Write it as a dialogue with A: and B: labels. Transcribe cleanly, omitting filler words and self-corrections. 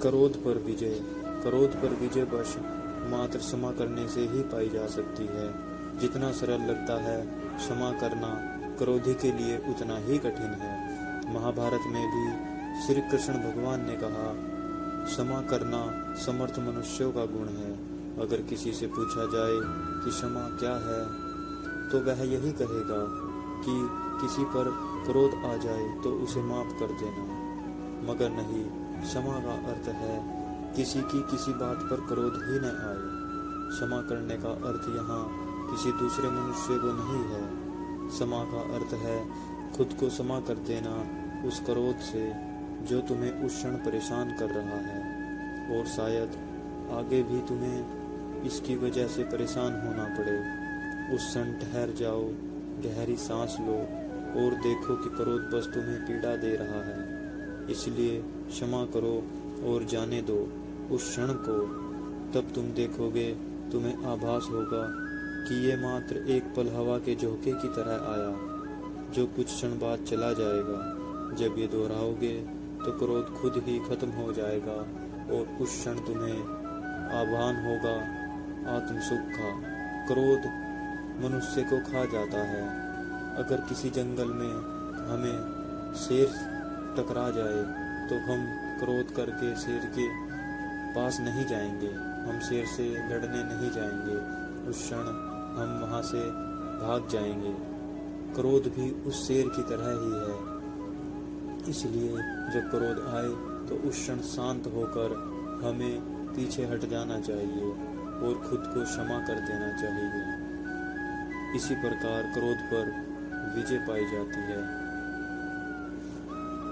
A: क्रोध पर विजय। क्रोध पर विजय बस मात्र क्षमा करने से ही पाई जा सकती है। जितना सरल लगता है क्षमा करना, क्रोधी के लिए उतना ही कठिन है। महाभारत में भी श्री कृष्ण भगवान ने कहा, क्षमा करना समर्थ मनुष्यों का गुण है। अगर किसी से पूछा जाए कि क्षमा क्या है, तो वह यही कहेगा कि किसी पर क्रोध आ जाए तो उसे माफ कर देना। मगर नहीं, क्षमा का अर्थ है किसी की किसी बात पर क्रोध ही न आए। क्षमा करने का अर्थ यहाँ किसी दूसरे मनुष्य को नहीं है। क्षमा का अर्थ है खुद को क्षमा कर देना उस क्रोध से जो तुम्हें उस क्षण परेशान कर रहा है, और शायद आगे भी तुम्हें इसकी वजह से परेशान होना पड़े। उस क्षण ठहर जाओ, गहरी सांस लो और देखो कि क्रोध बस तुम्हें पीड़ा दे रहा है। इसलिए क्षमा करो और जाने दो उस क्षण को। तब तुम देखोगे, तुम्हें आभास होगा कि ये मात्र एक पल हवा के झोंके की तरह आया, जो कुछ क्षण बाद चला जाएगा। जब ये दोहराओगे तो क्रोध खुद ही खत्म हो जाएगा और उस क्षण तुम्हें आभान होगा आत्म सुख का। क्रोध मनुष्य को खा जाता है। अगर किसी जंगल में हमें शेर टकरा जाए तो हम क्रोध करके शेर के पास नहीं जाएंगे, हम शेर से लड़ने नहीं जाएंगे। उस क्षण हम वहां से भाग जाएंगे। क्रोध भी उस शेर की तरह ही है। इसलिए जब क्रोध आए तो उस क्षण शांत होकर हमें पीछे हट जाना चाहिए और खुद को क्षमा कर देना चाहिए। इसी प्रकार क्रोध पर विजय पाई जाती है।